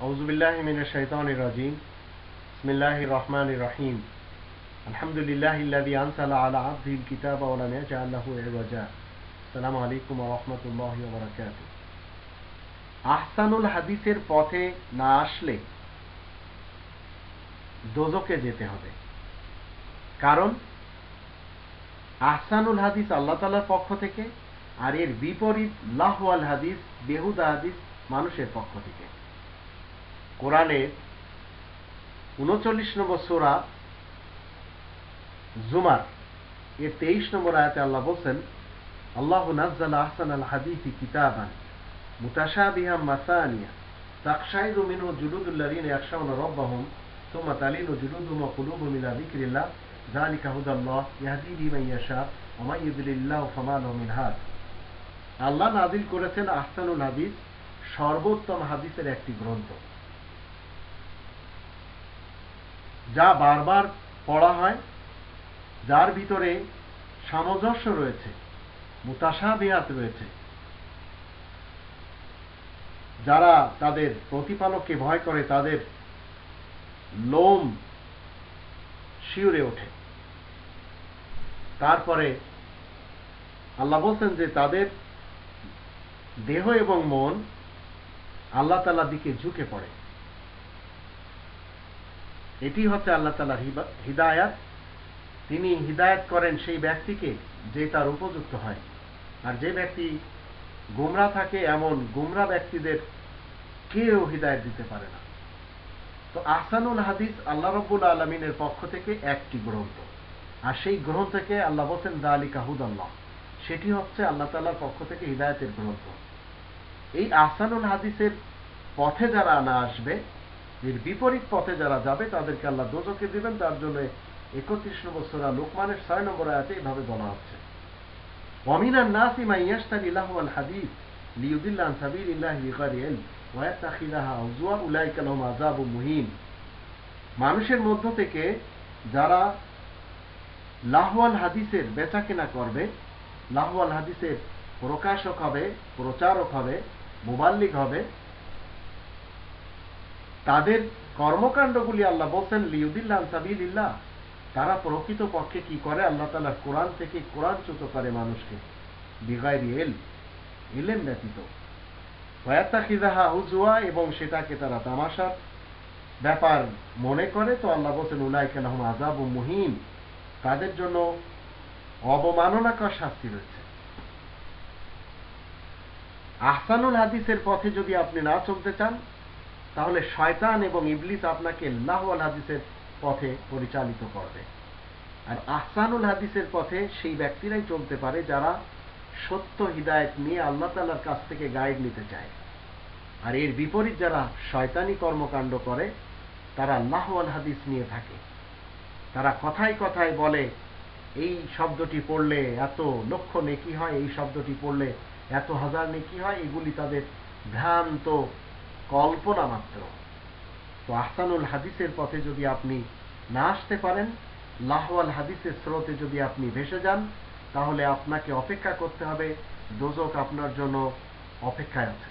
আউযুবিল্লাহি মিনাশ শাইতানির রাজিম। বিসমিল্লাহির রহমানির রহিম। আলহামদুলিল্লাহিল্লাযী আনজালা আলা আবদিহিল কিতাবা ওয়া লাম ইয়াজআল লাহু ইওয়াজা। আসসালামু আলাইকুম ওয়া রাহমাতুল্লাহি ওয়া বারাকাতুহু। আহসানুল হাদিসের পথে না আসলে দোজখে যেতে হবে। কারণ আহসানুল হাদিস আল্লাহ তাআলার পক্ষ থেকে, আর এর বিপরীত লাহওয়াল হাদিস, বেহুদা হাদিস মানুষের পক্ষ থেকে। কোরআনের 39 নম্বর সূরা জুমার এর 23 নম্বর আয়াতে আল্লাহ বলছেন, আল্লাহু নাজ্জালা আহসানাল হাদিসি কিতাবান মুতাশাবিহাম মাসানিয়া তাকশাইরু মিনহু জুলুদুল লাযিনা ইয়াখশাউনা রাব্বাহুম সুম্মা তালিনু জুলুদুহুম ওয়া কুলুবুহুম ইলা যিকরিল্লাহ যালিকা হুদাল্লাহ ইয়াহদি বিমান ইয়াশা ওয়া মান ইউদ্লিলিল্লাহু ফামা লাহু মিন হাদ। আল্লাহ নাযিল করেছেন আহসানুল হাদিস, সর্বোত্তম হাদিসের একটি গ্রন্থ, যা বারবার পড়া হয়, যার ভিতরে সামঞ্জস্য রয়েছে, মুতাশাবিহাত রয়েছে। যারা তাদের প্রতিপালককে ভয় করে তাদের লোম শিউরে ওঠে। তারপরে আল্লাহ বলছেন যে তাদের দেহ এবং মন আল্লাহ তাআলার দিকে ঝুঁকে পড়ে। এটি হচ্ছে আল্লাহ তাআলার হিদায়াত। তিনি হিদায়াত করেন সেই ব্যক্তিকে যে তার উপযুক্ত হয়, আর যে ব্যক্তি গোমরা থাকে এমন গোমরা ব্যক্তিদের কেউ হিদায়াত দিতে পারে না। তো আহসানুল হাদিস আল্লাহ রাব্বুল আলামিনের পক্ষ থেকে একটি গ্রন্থ, আর সেই গ্রন্থকে আল্লাহ বলেন যালিকা হুদাল্লাহ, সেটি হচ্ছে আল্লাহ তাআলার পক্ষ থেকে হিদায়াতের গ্রন্থ। এই আহসানুল হাদিসের পথে যারা না আসবে, এর বিপরীত পথে যারা যাবে, তাদেরকে আল্লাহ দোজখে দিবেন। তার জন্য 31 নম্বর সূরা লুকমানের 6 নম্বর আয়াতে এভাবে বলা হচ্ছে, ওয়া মিনান নাসি মান ইয়াশতারি লাহওয়াল হাদিস লিয়ুদিল্লা আন সাবিলিল্লাহি বিগাইরি ইলম ওয়া ইয়াত্তাখিযাহা হুজুয়া উলাইকা লাহুম আযাবুম মুহিন। মানুষের মধ্য থেকে যারা লাহওয়াল হাদিসের বেচাকেনা করবে, লাহওয়াল হাদিসের প্রকাশক হবে, প্রচারক হবে, মুবাল্লিগ হবে, তাদের কর্মকাণ্ডগুলি আল্লাহ বলছেন লিয়ুদিল্লা আন সাবিলিল্লাহ, তারা প্রকৃত পক্ষে কি করে, আল্লাহ তাআলার কোরআন থেকে কোরআনচ্যুত করে মানুষকে, বিগাইরি ইলম ব্যতীত, ওয়া ইয়াত্তাখিযাহা হুজুয়া, এবং সেটাকে তারা তামাশার ব্যাপার মনে করে। তো আল্লাহ বলছেন উলাইকা লাহুম আযাবুম মুহিন, তাদের জন্য অবমাননাকর শাস্তি রয়েছে। আহসানুল হাদিসের পথে যদি আপনি না চলতে চান, তাহলে শয়তান এবং ইবলিস আপনাকে লাহওয়াল হাদিসের পথে পরিচালিত করবে। আর আহসানুল হাদিসের পথে সেই ব্যক্তিরাই চলতে পারে যারা সত্য হিদায়াত নিয়ে আল্লাহ তাআলার কাছ থেকে গাইড নিতে চায়। আর এর বিপরীত যারা শয়তানি কর্মকাণ্ড করে, তারা লাহওয়াল হাদিস নিয়ে থাকে। তারা কথায় কথায় বলে এই শব্দটি পড়লে এত লক্ষ নেকি হয়, এই শব্দটি পড়লে এত হাজার নেকি হয়। এগুলি তাদের ভ্রান্ত কল্পনা মাত্র। তো আহসানুল হাদিসের পথে যদি আপনি না আসতে পারেন, লাহওয়াল হাদিসের স্রোতে যদি আপনি ভেসে যান, তাহলে আপনাকে অপেক্ষা করতে হবে, দোজখ আপনার জন্য অপেক্ষায় আছে।